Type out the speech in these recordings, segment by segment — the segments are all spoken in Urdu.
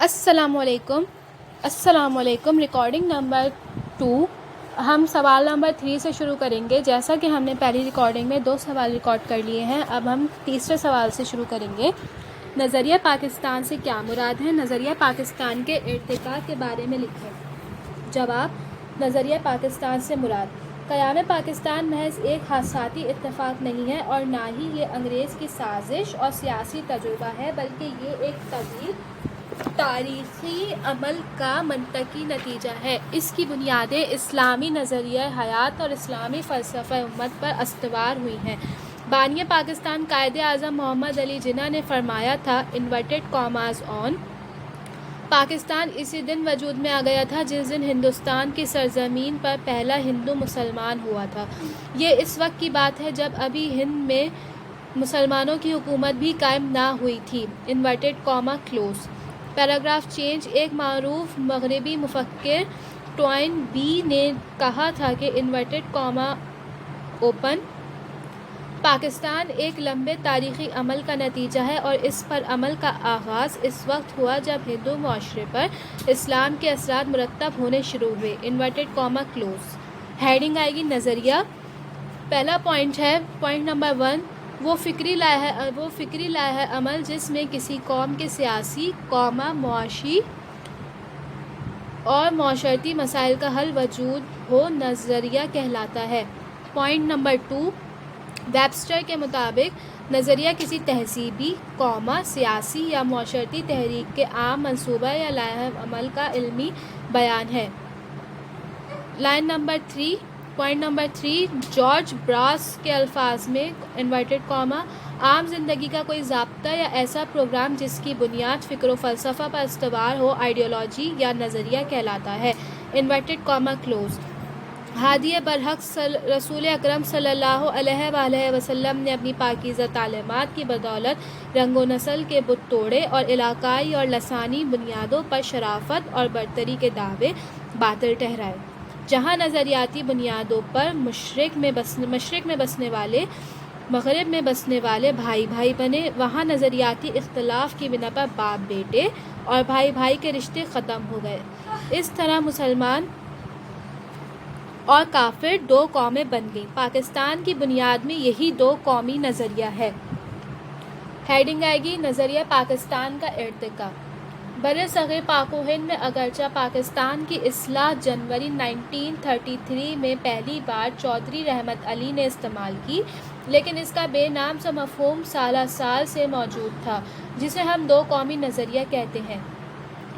السلام علیکم ریکارڈنگ نمبر 2 ہم سوال نمبر 3 سے شروع کریں گے۔ جیسا کہ ہم نے پہلی ریکارڈنگ میں 2 سوال ریکارڈ کر لیے ہیں، اب ہم تیسرے سوال سے شروع کریں گے۔ نظریہ پاکستان سے کیا مراد ہے؟ نظریہ پاکستان کے ارتقاء کے بارے میں لکھیں۔ جواب: نظریہ پاکستان سے مراد قیام پاکستان محض ایک حادثاتی اتفاق نہیں ہے اور نہ ہی یہ انگریز کی سازش اور سیاسی تجربہ ہے، بلکہ یہ ایک طویل تاریخی عمل کا منطقی نتیجہ ہے۔ اس کی بنیادیں اسلامی نظریہ حیات اور اسلامی فلسفہ امت پر استوار ہوئی ہیں۔ بانی پاکستان قائد اعظم محمد علی جناح نے فرمایا تھا انورٹڈ کاماز آن پاکستان اسی دن وجود میں آ گیا تھا جس دن ہندوستان کی سرزمین پر پہلا ہندو مسلمان ہوا تھا۔ یہ اس وقت کی بات ہے جب ابھی ہند میں مسلمانوں کی حکومت بھی قائم نہ ہوئی تھی۔ Inverted comma close paragraph change ایک معروف مغربی مفکر ٹوائن بی نے کہا تھا کہ انورٹڈ کاما اوپن پاکستان ایک لمبے تاریخی عمل کا نتیجہ ہے اور اس پر عمل کا آغاز اس وقت ہوا جب ہندو معاشرے پر اسلام کے اثرات مرتب ہونے شروع ہوئے۔ انورٹڈ کاما کلوز ہیڈنگ آئے گی نظریہ۔ پہلا پوائنٹ ہے پوائنٹ نمبر 1 وہ فکری لائحہ عمل جس میں کسی قوم کے سیاسی، معاشی اور معاشرتی مسائل کا حل وجود ہو نظریہ کہلاتا ہے۔ پوائنٹ نمبر 2 ویبسٹر کے مطابق نظریہ کسی تہذیبی، سیاسی یا معاشرتی تحریک کے عام منصوبہ یا لائحہ عمل کا علمی بیان ہے۔ پوائنٹ نمبر 3 جارج براس کے الفاظ میں انورٹڈ کاما عام زندگی کا کوئی ضابطہ یا ایسا پروگرام جس کی بنیاد فکر و فلسفہ پر استوار ہو آئیڈیالوجی یا نظریہ کہلاتا ہے۔ انورٹڈ کاما کلوز ہادی برحق رسول اکرم صلی اللہ علیہ وآلہ وسلم نے اپنی پاکیزہ تعلیمات کی بدولت رنگ و نسل کے بت توڑے اور علاقائی اور لسانی بنیادوں پر شرافت اور برتری کے دعوے باطل ٹھہرائے۔ جہاں نظریاتی بنیادوں پر مشرق میں بسنے والے مغرب میں بسنے والے بھائی بھائی بنے، وہاں نظریاتی اختلاف کی بنا پر باپ بیٹے اور بھائی بھائی کے رشتے ختم ہو گئے۔ اس طرح مسلمان اور کافر 2 قومیں بن گئیں۔ پاکستان کی بنیاد میں یہی 2 قومی نظریہ ہے۔ ہیڈنگ آئے گی نظریہ پاکستان کا ارتقاء۔ بر صغیر پاک و ہند میں اگرچہ پاکستان کی اصطلاح جنوری 1933 میں پہلی بار چودھری رحمت علی نے استعمال کی، لیکن اس کا بے نام سا مفہوم سالہ سال سے موجود تھا جسے ہم 2 قومی نظریہ کہتے ہیں۔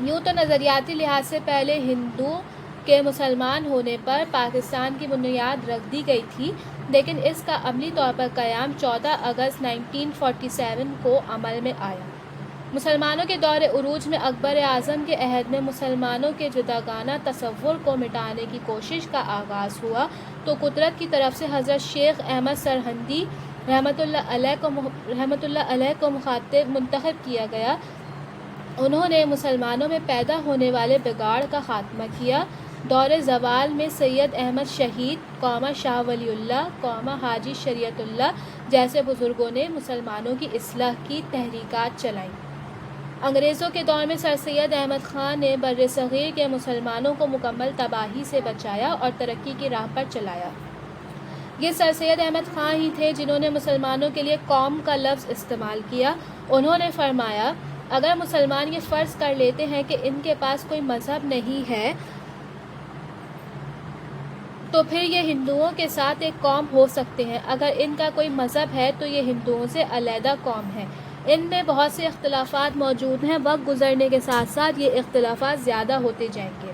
یوں تو نظریاتی لحاظ سے پہلے ہندو کے مسلمان ہونے پر پاکستان کی بنیاد رکھ دی گئی تھی، لیکن اس کا عملی طور پر قیام 14 اگست 1947 کو عمل میں آیا۔ مسلمانوں کے دور عروج میں اکبر اعظم کے عہد میں مسلمانوں کے جداگانہ تصور کو مٹانے کی کوشش کا آغاز ہوا تو قدرت کی طرف سے حضرت شیخ احمد سرہندی رحمۃ اللہ علیہ کو منتخب کیا گیا۔ انہوں نے مسلمانوں میں پیدا ہونے والے بگاڑ کا خاتمہ کیا۔ دور زوال میں سید احمد شہید، شاہ ولی اللہ، حاجی شریعت اللہ جیسے بزرگوں نے مسلمانوں کی اصلاح کی تحریکات چلائیں۔ انگریزوں کے دور میں سر سید احمد خان نے بر صغیر کے مسلمانوں کو مکمل تباہی سے بچایا اور ترقی کی راہ پر چلایا۔ یہ سر سید احمد خان ہی تھے جنہوں نے مسلمانوں کے لیے قوم کا لفظ استعمال کیا۔ انہوں نے فرمایا اگر مسلمان یہ فرض کر لیتے ہیں کہ ان کے پاس کوئی مذہب نہیں ہے تو پھر یہ ہندوؤں کے ساتھ ایک قوم ہو سکتے ہیں، اگر ان کا کوئی مذہب ہے تو یہ ہندوؤں سے علیحدہ قوم ہے۔ ان میں بہت سے اختلافات موجود ہیں، وقت گزرنے کے ساتھ ساتھ یہ اختلافات زیادہ ہوتے جائیں گے۔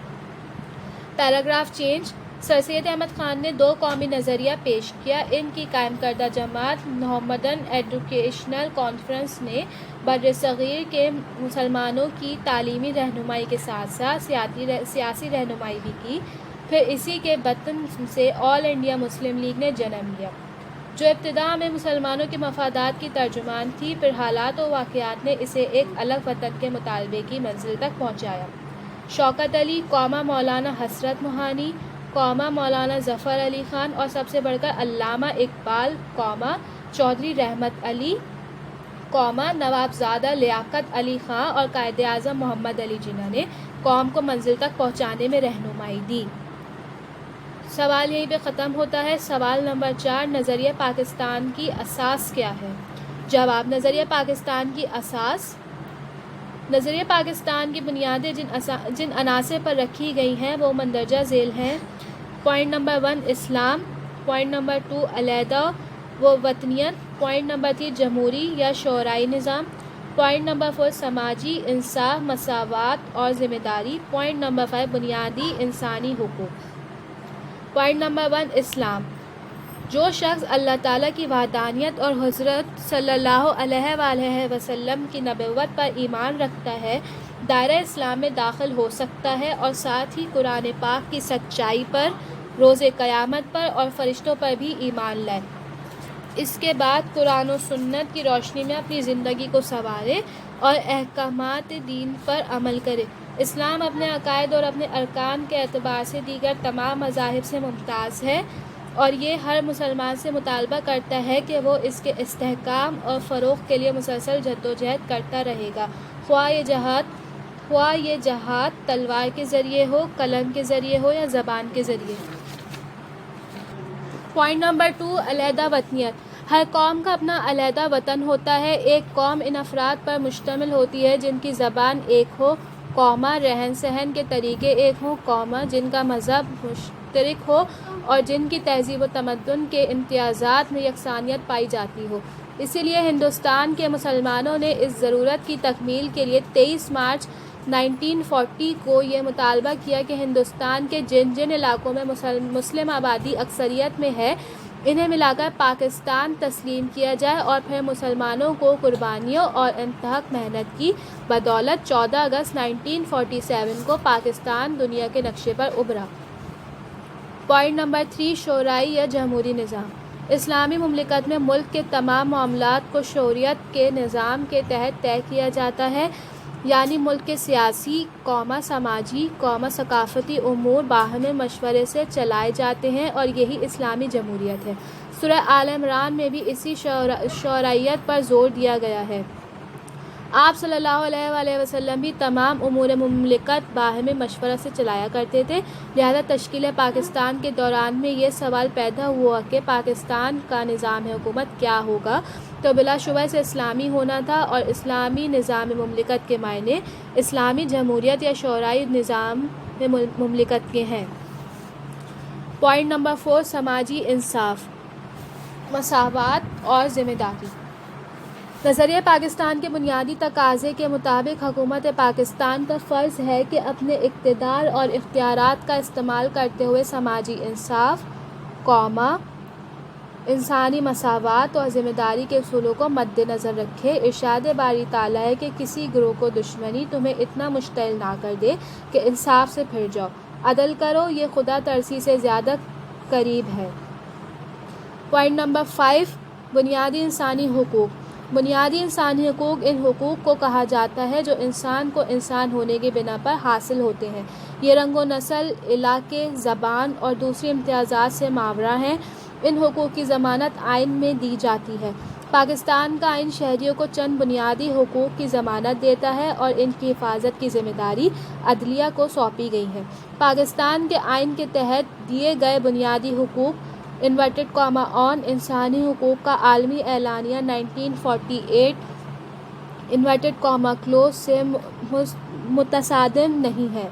پیراگراف چینج سر سید احمد خان نے 2 قومی نظریہ پیش کیا۔ ان کی قائم کردہ جماعت محمدن ایجوکیشنل کانفرنس نے بر صغیر کے مسلمانوں کی تعلیمی رہنمائی کے ساتھ ساتھ سیاسی رہنمائی بھی کی۔ پھر اسی کے بطن سے آل انڈیا مسلم لیگ نے جنم لیا، جو ابتدا میں مسلمانوں کے مفادات کی ترجمان تھی، پھر حالات و واقعات نے اسے ایک الگ وطن کے مطالبے کی منزل تک پہنچایا۔ شوکت علی، مولانا حسرت موہانی، مولانا ظفر علی خان اور سب سے بڑھ کر علامہ اقبال، چودھری رحمت علی، قوما نوابزادہ لیاقت علی خان اور قائد اعظم محمد علی جناح نے قوم کو منزل تک پہنچانے میں رہنمائی دی۔ سوال یہیں پہ ختم ہوتا ہے۔ سوال نمبر 4، نظریہ پاکستان کی اساس کیا ہے؟ جواب، نظریہ پاکستان کی اساس، نظریہ پاکستان کی بنیادیں جن عناصر پر رکھی گئی ہیں وہ مندرجہ ذیل ہیں۔ پوائنٹ نمبر 1، اسلام۔ پوائنٹ نمبر 2، علیحدہ و وطنیت۔ پوائنٹ نمبر 3، جمہوری یا شورائی نظام۔ پوائنٹ نمبر 4، سماجی انصاف، مساوات اور ذمہ داری۔ پوائنٹ نمبر 5، بنیادی انسانی حقوق۔ پوائنٹ نمبر 1، اسلام۔ جو شخص اللہ تعالیٰ کی وحدانیت اور حضرت صلی اللہ علیہ وآلہ وسلم کی نبوت پر ایمان رکھتا ہے دائرہ اسلام میں داخل ہو سکتا ہے، اور ساتھ ہی قرآن پاک کی سچائی پر، روز قیامت پر اور فرشتوں پر بھی ایمان لائے۔ اس کے بعد قرآن و سنت کی روشنی میں اپنی زندگی کو سنوارے اور احکامات دین پر عمل کرے۔ اسلام اپنے عقائد اور اپنے ارکان کے اعتبار سے دیگر تمام مذاہب سے ممتاز ہے، اور یہ ہر مسلمان سے مطالبہ کرتا ہے کہ وہ اس کے استحکام اور فروغ کے لیے مسلسل جدوجہد کرتا رہے گا، خواہ یہ جہاد تلوار کے ذریعے ہو، قلم کے ذریعے ہو یا زبان کے ذریعے۔ پوائنٹ نمبر 2، علیحدہ وطنیت۔ ہر قوم کا اپنا علیحدہ وطن ہوتا ہے۔ ایک قوم ان افراد پر مشتمل ہوتی ہے جن کی زبان ایک ہو، قوما رہن سہن کے طریقے ایک ہوں، قوما جن کا مذہب مشترک ہو اور جن کی تہذیب و تمدن کے امتیازات میں یکسانیت پائی جاتی ہو۔ اسی لیے ہندوستان کے مسلمانوں نے اس ضرورت کی تکمیل کے لیے 23 مارچ 1940 کو یہ مطالبہ کیا کہ ہندوستان کے جن علاقوں میں مسلم آبادی اکثریت میں ہے انہیں ملا کر پاکستان تسلیم کیا جائے، اور پھر مسلمانوں کو قربانیوں اور انتہک محنت کی بدولت 14 اگست 1947 کو پاکستان دنیا کے نقشے پر ابھرا۔ پوائنٹ نمبر 3، شورائی یا جمہوری نظام۔ اسلامی مملکت میں ملک کے تمام معاملات کو شوریت کے نظام کے تحت طے کیا جاتا ہے، یعنی ملک کے سیاسی، سماجی، ثقافتی امور باہمی مشورے سے چلائے جاتے ہیں، اور یہی اسلامی جمہوریت ہے۔ سورہ آل عمران میں بھی اسی شورائیت پر زور دیا گیا ہے۔ آپ صلی اللہ علیہ وآلہ وسلم بھی تمام امور مملکت باہمی مشورہ سے چلایا کرتے تھے، لہذا تشکیل پاکستان کے دوران میں یہ سوال پیدا ہوا کہ پاکستان کا نظام حکومت کیا ہوگا، تو بلا شبہ اسے اسلامی ہونا تھا، اور اسلامی نظام مملکت کے معنی اسلامی جمہوریت یا شورائی نظام مملکت کے ہیں۔ پوائنٹ نمبر 4، سماجی انصاف، مساوات اور ذمہ داری۔ نظریہ پاکستان کے بنیادی تقاضے کے مطابق حکومت پاکستان کا فرض ہے کہ اپنے اقتدار اور اختیارات کا استعمال کرتے ہوئے سماجی انصاف، انسانی مساوات اور ذمہ داری کے اصولوں کو مد نظر رکھے۔ ارشاد باری تعالیٰ ہے کہ کسی گروہ کو دشمنی تمہیں اتنا مشتعل نہ کر دے کہ انصاف سے پھر جاؤ، عدل کرو، یہ خدا ترسی سے زیادہ قریب ہے۔ پوائنٹ نمبر 5، بنیادی انسانی حقوق۔ بنیادی انسانی حقوق ان حقوق کو کہا جاتا ہے جو انسان کو انسان ہونے کی بنا پر حاصل ہوتے ہیں۔ یہ رنگ و نسل، علاقے، زبان اور دوسری امتیازات سے ماورا ہیں۔ ان حقوق کی ضمانت آئین میں دی جاتی ہے۔ پاکستان کا آئین شہریوں کو چند بنیادی حقوق کی ضمانت دیتا ہے، اور ان کی حفاظت کی ذمہ داری عدلیہ کو سونپی گئی ہے۔ پاکستان کے آئین کے تحت دیے گئے بنیادی حقوق (on) انسانی حقوق کا عالمی اعلانیہ 1948 سے متصادم نہیں ہے۔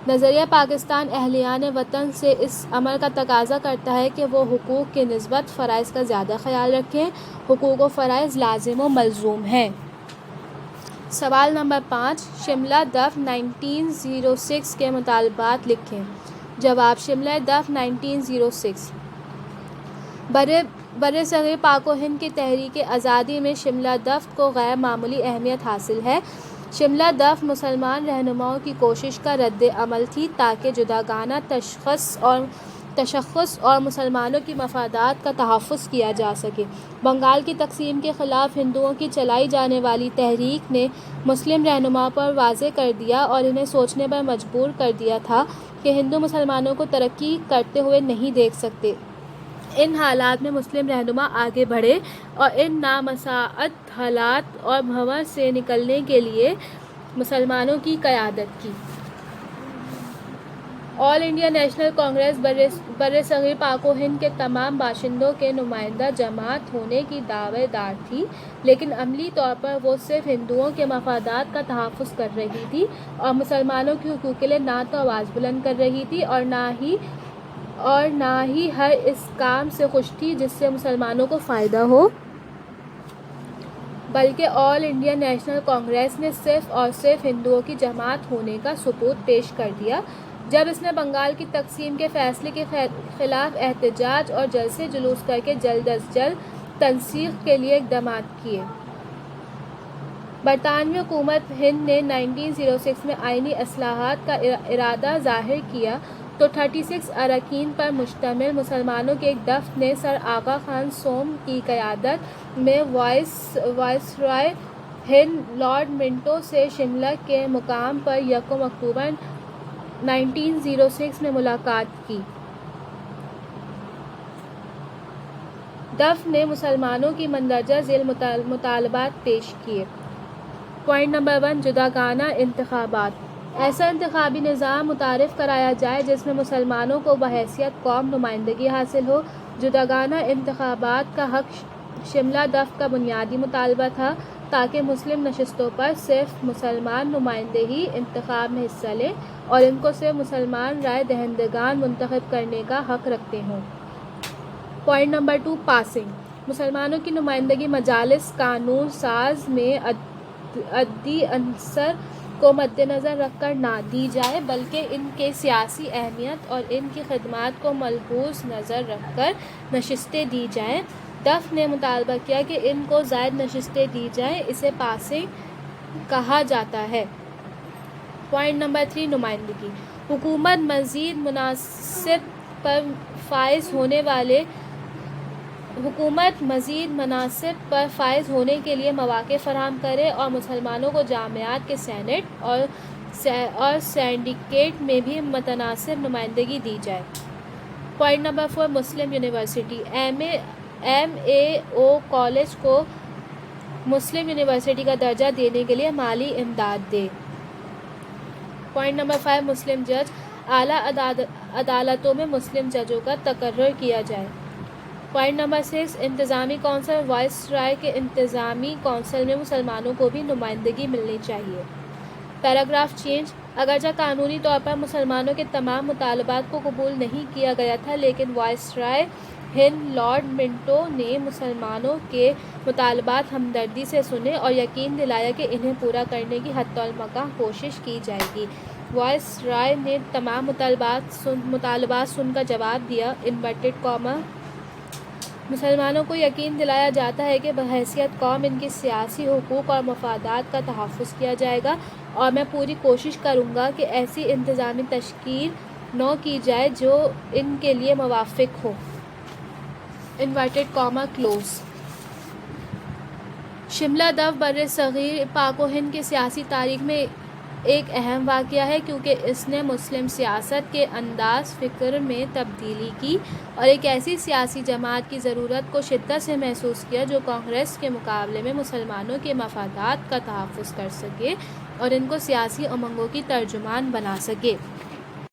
نظریہ پاکستان اہلیان وطن سے اس امر کا تقاضا کرتا ہے کہ وہ حقوق کی نسبت فرائض کا زیادہ خیال رکھیں۔ حقوق و فرائض لازم و ملزوم ہیں۔ سوال نمبر 5، شملہ دفن 1906 کے مطالبات لکھیں۔ جواب، شملہ دفن 1906 برصغیر پاک و ہند کی تحریک آزادی میں شملہ دفن کو غیر معمولی اہمیت حاصل ہے۔ شملہ دفن مسلمان رہنماؤں کی کوشش کا رد عمل تھی تاکہ جداگانہ تشخص اور مسلمانوں کی مفادات کا تحفظ کیا جا سکے۔ بنگال کی تقسیم کے خلاف ہندوؤں کی چلائی جانے والی تحریک نے مسلم رہنماؤں پر واضح کر دیا اور انہیں سوچنے پر مجبور کر دیا تھا کہ ہندو مسلمانوں کو ترقی کرتے ہوئے نہیں دیکھ سکتے۔ ان حالات میں مسلم رہنما آگے بڑھے اور ان نامساعد حالات اور بھنور سے نکلنے کے لیے مسلمانوں کی قیادت کی۔ آل انڈیا نیشنل کانگریس بر صغیر پاک و ہند کے تمام باشندوں کے نمائندہ جماعت ہونے کی دعوے دار تھی، لیکن عملی طور پر وہ صرف ہندوؤں کے مفادات کا تحفظ کر رہی تھی اور مسلمانوں کے حقوق کے لیے نہ تو آواز بلند کر رہی تھی اور نہ ہی ہر اس کام سے خوش تھی جس سے مسلمانوں کو فائدہ ہو، بلکہ آل انڈیا نیشنل کانگریس نے صرف اور صرف ہندوؤں کی جماعت ہونے کا ثبوت پیش کر دیا جب اس نے بنگال کی تقسیم کے فیصلے کے خلاف احتجاج اور جلسے جلوس کر کے جلد از جلد تنسیخ کے لیے اقدامات کیے۔ برطانوی حکومت ہند نے 1906 میں آئینی اصلاحات کا ارادہ ظاہر کیا تو 36 اراکین پر مشتمل مسلمانوں کے ایک دفعہ نے سر آغا خان سوم کی قیادت میں وائسرائے ہند لارڈ منٹو سے شملہ کے مقام پر 1 اکتوبر 1906 میں ملاقات کی۔ دفعہ نے مسلمانوں کی مندرجہ ذیل مطالبات پیش کیے۔ پوائنٹ نمبر 1، جداگانہ انتخابات۔ ایسا انتخابی نظام متعارف کرایا جائے جس میں مسلمانوں کو بحیثیت قوم نمائندگی حاصل ہو۔ جداگانہ انتخابات کا حق شملہ دفعہ کا بنیادی مطالبہ تھا تاکہ مسلم نشستوں پر صرف مسلمان نمائندے ہی انتخاب میں حصہ لیں اور ان کو صرف مسلمان رائے دہندگان منتخب کرنے کا حق رکھتے ہوں۔ Point number 2، passing. مسلمانوں کی نمائندگی مجالس قانون ساز میں عددی عنصر کو مد نظر رکھ کر نہ دی جائے بلکہ ان کے سیاسی اہمیت اور ان کی خدمات کو ملحوظ نظر رکھ کر نشستیں دی جائیں۔ دفعہ نے مطالبہ کیا کہ ان کو زائد نشستیں دی جائیں، اسے پاسنگ کہا جاتا ہے۔ پوائنٹ نمبر 3، نمائندگی۔ حکومت مزید مناسب پر فائز ہونے کے لیے مواقع فراہم کرے اور مسلمانوں کو جامعات کے سینٹ اور سینڈیکیٹ میں بھی متناسب نمائندگی دی جائے۔ پوائنٹ نمبر 4، مسلم یونیورسٹی۔ ایم اے او کالج کو مسلم یونیورسٹی کا درجہ دینے کے لیے مالی امداد دے۔ پوائنٹ نمبر 5، مسلم جج۔ اعلیٰ عدالتوں میں مسلم ججوں کا تقرر کیا جائے۔ پوائنٹ نمبر 6، انتظامی کونسل۔ وائسرائے کے انتظامی کونسل میں مسلمانوں کو بھی نمائندگی ملنی چاہیے۔ Paragraph change. اگرچہ قانونی طور پر مسلمانوں کے تمام مطالبات کو قبول نہیں کیا گیا تھا لیکن وائسرائے ہند لارڈ منٹو نے مسلمانوں کے مطالبات ہمدردی سے سنے اور یقین دلایا کہ انہیں پورا کرنے کی حتی الامکان کوشش کی جائے گی۔ وائسرائے نے تمام مطالبات سن کر جواب دیا، مسلمانوں کو یقین دلایا جاتا ہے کہ بحیثیت قوم ان کے سیاسی حقوق اور مفادات کا تحفظ کیا جائے گا اور میں پوری کوشش کروں گا کہ ایسی انتظامی تشکیل نو کی جائے جو ان کے لیے موافق ہو۔ شملہ دفعہ بر صغیر پاک و ہند کی سیاسی تاریخ میں ایک اہم واقعہ ہے کیونکہ اس نے مسلم سیاست کے انداز فکر میں تبدیلی کی اور ایک ایسی سیاسی جماعت کی ضرورت کو شدت سے محسوس کیا جو کانگریس کے مقابلے میں مسلمانوں کے مفادات کا تحفظ کر سکے اور ان کو سیاسی امنگوں کی ترجمان بنا سکے۔